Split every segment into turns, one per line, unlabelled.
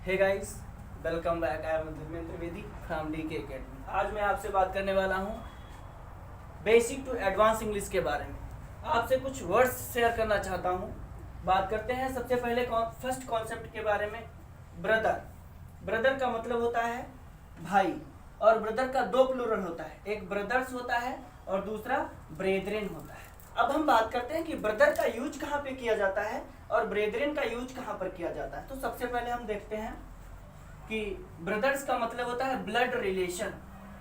Hey guys, welcome back. I am Dharmendra Trivedi from DK academy. आज मैं आपसे बात करने वाला हूँ बेसिक टू एडवांस इंग्लिश के बारे में। आपसे कुछ वर्ड्स शेयर करना चाहता हूँ। बात करते हैं सबसे पहले फर्स्ट कॉन्सेप्ट के बारे में। ब्रदर। ब्रदर का मतलब होता है भाई, और ब्रदर का दो प्लूरल होता है, एक ब्रदर्स होता है और दूसरा ब्रेदरेन होता है। अब हम बात करते हैं कि ब्रदर का यूज कहाँ पे किया जाता है और ब्रेदरेन का यूज कहाँ पर किया जाता है। तो सबसे पहले हम देखते हैं कि ब्रदर्स का मतलब होता है ब्लड रिलेशन।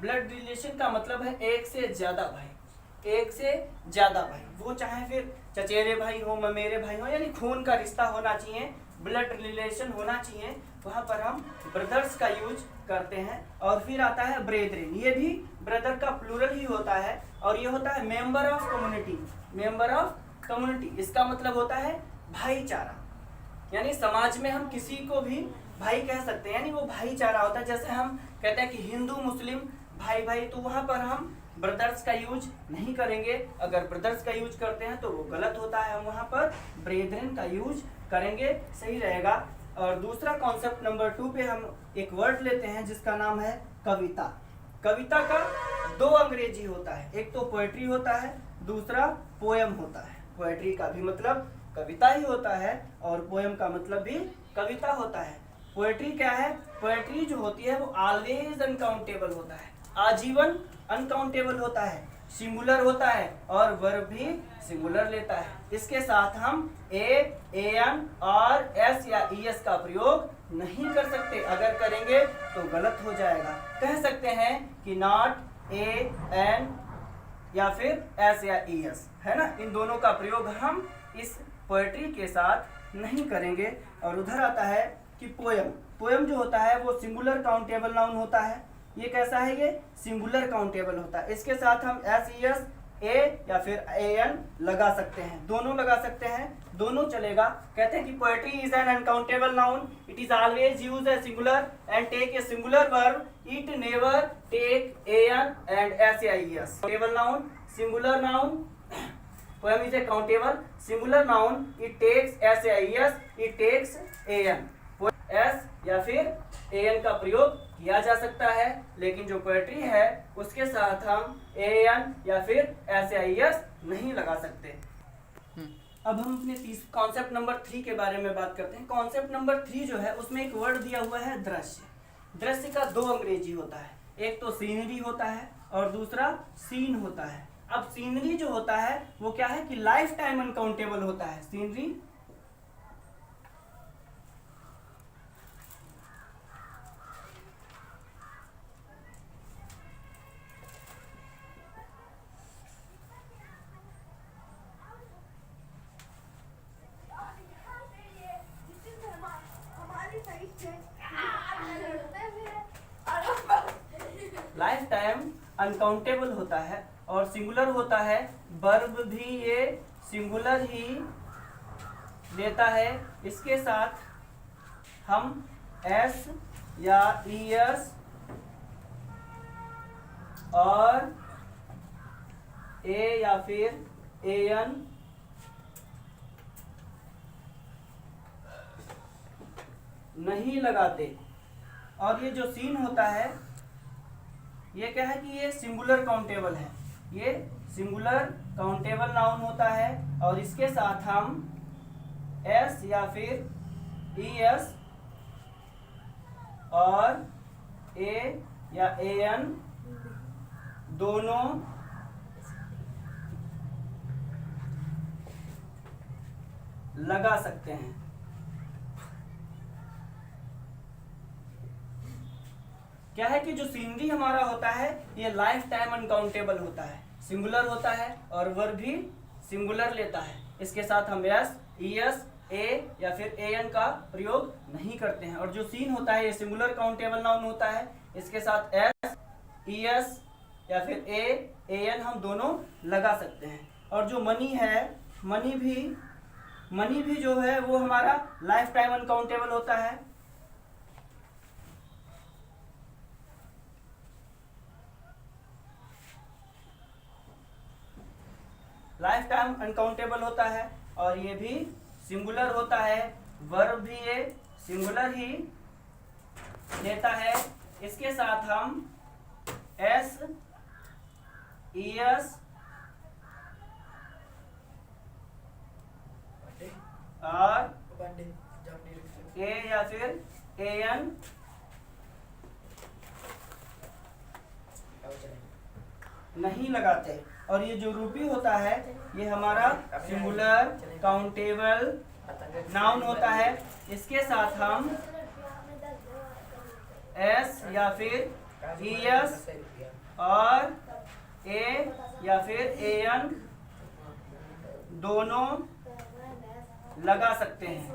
ब्लड रिलेशन का मतलब है एक से ज्यादा भाई, एक से ज्यादा भाई, वो चाहे फिर चचेरे भाई हो, ममेरे भाई हो, यानी खून का रिश्ता होना चाहिए, ब्लड रिलेशन होना चाहिए, वहां पर हम ब्रदर्स का यूज करते हैं। और फिर आता है ब्रेदरेन, ये भी ब्रदर का प्लूरल ही होता है और ये होता है member of community. Member of community, इसका मतलब होता है भाईचारा, यानी समाज में हम किसी को भी भाई कह सकते हैं, यानी वो भाईचारा होता है। जैसे हम कहते हैं कि हिंदू मुस्लिम भाई भाई, तो वहां पर हम ब्रदर्स का यूज नहीं करेंगे। अगर ब्रदर्स का यूज करते हैं तो वो गलत होता है, हम वहां पर ब्रेदरेन का यूज करेंगे, सही रहेगा। और दूसरा कॉन्सेप्ट नंबर 2 पे हम एक वर्ड लेते हैं जिसका नाम है कविता। कविता का दो अंग्रेजी होता है, एक तो पोएट्री होता है, दूसरा पोएम होता है। पोएट्री का भी मतलब कविता ही होता है और पोएम का मतलब भी कविता होता है। पोएट्री क्या है? पोएट्री जो होती है वो ऑलवेज अनकाउंटेबल होता है, आजीवन अनकाउंटेबल होता है, सिंगुलर होता है और वर्ब भी सिंगुलर लेता है। इसके साथ हम ए, एन और एस या ईएस का प्रयोग नहीं कर सकते, अगर करेंगे तो गलत हो जाएगा। कह सकते हैं कि नॉट ए, एन या फिर एस या ईएस, है ना, इन दोनों का प्रयोग हम इस पोएट्री के साथ नहीं करेंगे। और उधर आता है कि पोएम। पोएम जो होता है वो सिंगुलर काउंटेबल नाउन होता है। ये कैसा है? ये सिंगुलर काउंटेबल होता है। इसके साथ हम एस, ईएस, ए या फिर एन लगा सकते हैं, दोनों लगा सकते हैं, दोनों चलेगा। कहते हैं कि poetry is an uncountable noun, it is always used as singular and take a singular verb, it never take an and S या ES. Countable noun, singular noun, poem is a countable singular noun, it takes s या es, it takes an, s या फिर an का प्रयोग किया जा सकता है, लेकिन जो पोएट्री है उसके साथ हम an या फिर s या es नहीं लगा सकते। अब हम अपने कॉन्सेप्ट नंबर 3 के बारे में बात करते हैं। कॉन्सेप्ट नंबर 3 जो है उसमें एक वर्ड दिया हुआ है दृश्य। दृश्य का दो अंग्रेजी होता है, एक तो सीनरी होता है और दूसरा सीन होता है। अब सीनरी जो होता है वो क्या है कि लाइफ टाइम अनकाउंटेबल होता है। सीनरी लाइफ टाइम अनकाउंटेबल होता है और सिंगुलर होता है, वर्ब भी ये सिंगुलर ही लेता है। इसके साथ हम एस या ईएस और ए या फिर एन नहीं लगाते। और ये जो सीन होता है ये क्या है कि ये सिंगुलर काउंटेबल है, ये सिंगुलर काउंटेबल नाउन होता है और इसके साथ हम एस या फिर ईएस और ए या एन दोनों लगा सकते हैं। क्या है कि जो सीनरी हमारा होता है ये लाइफ टाइम अनकाउंटेबल होता है, सिंगुलर होता है और वर्ब भी सिंगुलर लेता है। इसके साथ हम एस, ईएस, ए या फिर एन का प्रयोग नहीं करते हैं। और जो सीन होता है ये सिंगुलर काउंटेबल नाउन होता है, इसके साथ एस, ईएस या फिर ए, एन हम दोनों लगा सकते हैं। और जो मनी है, मनी भी जो है वो हमारा लाइफ टाइम अनकाउंटेबल होता है। लाइफ टाइम अनकाउंटेबल होता है और ये भी सिंगुलर होता है, वर्ब भी ये सिंगुलर ही लेता है, इसके साथ हम एस ई एस और ए या फिर ए एन नहीं लगाते। और ये जो रूपी होता है ये हमारा सिंगुलर काउंटेबल नाउन होता है। इसके साथ हम एस या फिर ई एस और ए या फिर ए एन दोनों लगा सकते हैं,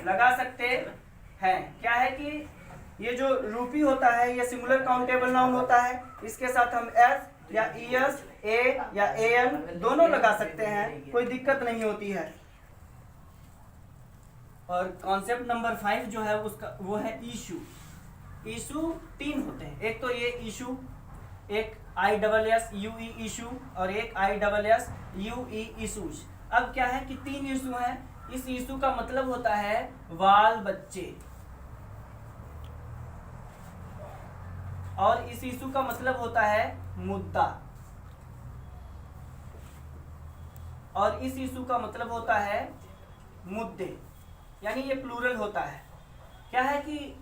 लगा सकते हैं। क्या है कि ये जो रूपी होता है ये सिंगुलर काउंटेबल नाउन होता है, इसके साथ हम एस या ई एस, ए या ए एन दोनों लगा सकते हैं, कोई दिक्कत नहीं होती है। और कॉन्सेप्ट नंबर 5 जो है उसका वो है इशू। इशू 3 होते हैं, एक तो ये इशू, एक ISSUE इशू और एक ISSUE इशूज। अब क्या है कि 3 इशू हैं। इस इशू का मतलब होता है बाल बच्चे, और इस इशू का मतलब होता है मुद्दा, और इस इशू का मतलब होता है मुद्दे, यानी ये प्लूरल होता है। क्या है कि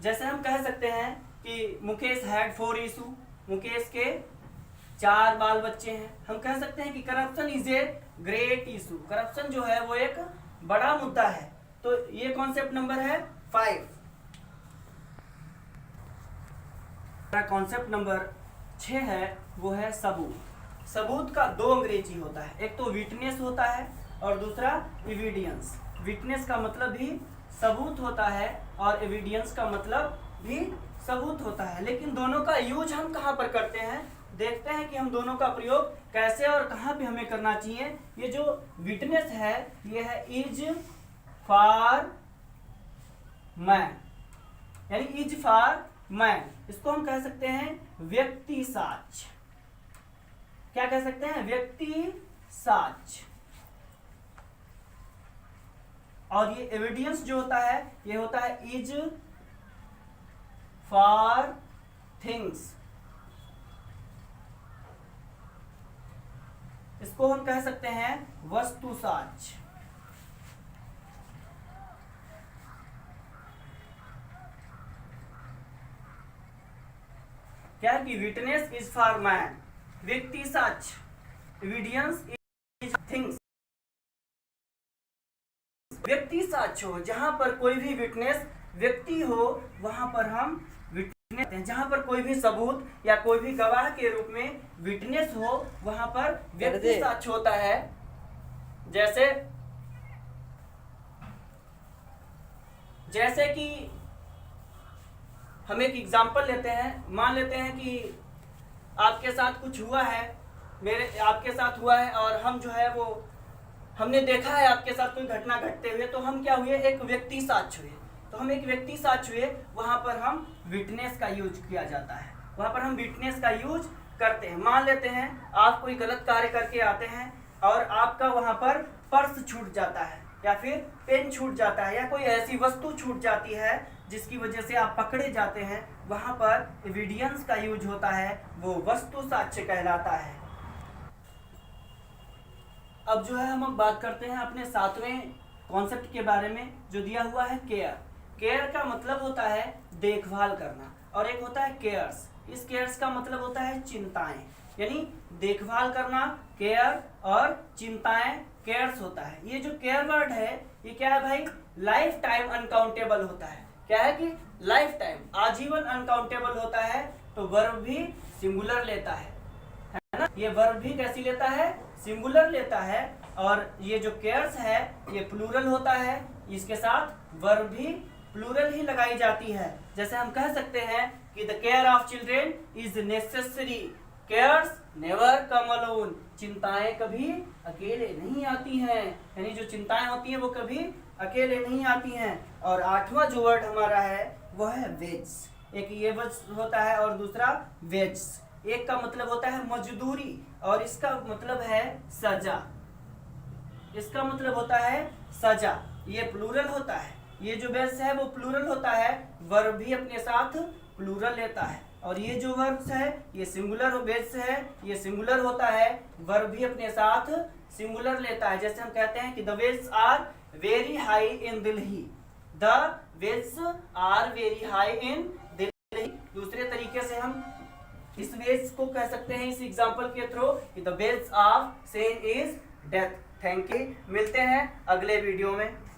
जैसे हम कह सकते हैं कि मुकेश हैड 4 इशू, मुकेश के 4 बाल बच्चे हैं। हम कह सकते हैं कि corruption is a great issue, corruption जो है वो एक बड़ा मुद्दा है। तो ये कॉन्सेप्ट नंबर है 5। कॉन्सेप्ट नंबर 6 है वो है सबूत। सबूत का 2 अंग्रेजी होता है, एक तो विटनेस होता है और दूसरा एविडेंस। विटनेस का मतलब भी सबूत होता है और एविडेंस का मतलब भी सबूत होता है, लेकिन दोनों का यूज हम कहाँ पर करते हैं, देखते हैं कि हम दोनों का प्रयोग कैसे और कहाँ पे हमें करना चाहिए। ये जो विटनेस है ये है इज फॉर मैन, यानी इज फॉर मैन। इसको हम कह सकते हैं व्यक्ति साक्ष्य। क्या कह सकते हैं? व्यक्ति साक्ष्य। और ये एविडेंस जो होता है ये होता है इज फॉर थिंग्स। इसको हम कह सकते हैं वस्तु साक्ष्य। क्या कि विटनेस इज फॉर मैन, व्यक्ति साक्ष्य, एविडेंस इज थिंग्स। व्यक्ति साक्ष्य हो, जहां पर कोई भी विटनेस व्यक्ति हो वहां पर हम विटनेस, जहां पर कोई भी सबूत या कोई भी गवाह के रूप में विटनेस हो वहां पर व्यक्ति साक्ष्य होता है। जैसे कि हम एक एग्जाम्पल लेते हैं, मान लेते हैं कि आपके साथ कुछ हुआ है, आपके साथ हुआ है और हम जो है वो हमने देखा है आपके साथ कोई घटना घटते हुए, तो हम क्या हुए, एक व्यक्ति साक्ष्य हुए। तो हम एक व्यक्ति साक्ष्य हुए, वहां पर हम विटनेस का यूज किया जाता है, वहां पर हम विटनेस का यूज करते हैं। मान लेते हैं आप कोई गलत कार्य करके आते हैं और आपका वहां पर पर्स छूट जाता है या फिर पेन छूट जाता है या कोई ऐसी वस्तु छूट जाती है जिसकी वजह से आप पकड़े जाते हैं, वहां पर एविडेंस का यूज होता है, वो वस्तु साक्ष्य कहलाता है। अब जो है हम बात करते हैं अपने 7वें कॉन्सेप्ट के बारे में जो दिया हुआ है केयर। केयर का मतलब होता है देखभाल करना और एक होता है केयर्स। इस केयर्स का मतलब होता है चिंताएं, यानी देखभाल करना केयर और चिंताएं केयर्स होता है। ये जो केयर वर्ड है ये क्या है भाई, लाइफ टाइम अनकाउंटेबल होता है। क्या है कि लाइफ टाइम आजीवन अनकाउंटेबल होता है, तो वर्ब भी सिंगुलर लेता है ना। ये वर्ब भी कैसी लेता है, सिंगुलर लेता है। और ये जो केयर्स है ये प्लूरल होता है, इसके साथ वर्ब भी प्लूरल ही लगाई जाती है। जैसे हम कह सकते हैं कि the care of children is necessary, cares never come alone. चिंताएं कभी अकेले नहीं आती हैं, यानी जो चिंताएं होती हैं वो कभी अकेले नहीं आती हैं। और 8वां जो वर्ड हमारा है वो है वेज। एक ये वर्ड होता है और दूसरा वेज। एक का मतलब होता है मजदूरी और इसका मतलब है सजा। इसका मतलब होता है सजा, ये प्लूरल होता है। ये जो वेल्स है वो प्लूरल होता है, वर्ब भी अपने साथ प्लूरल लेता है। और ये जो वर्ब्स है ये सिंगुलर वेल्स है, ये सिंगुलर होता है, वर्ब भी अपने साथ सिंगुलर लेता है। जैसे हम कहते हैं कि the walls are very high in Delhi, the walls are very high in Delhi. दूसरे तरीके से हम इस वेल्स को कह सकते हैं इस एग्जांपल के थ्रू कि the wages of sin is death. Thank you, मिलते हैं अगले वीडियो में।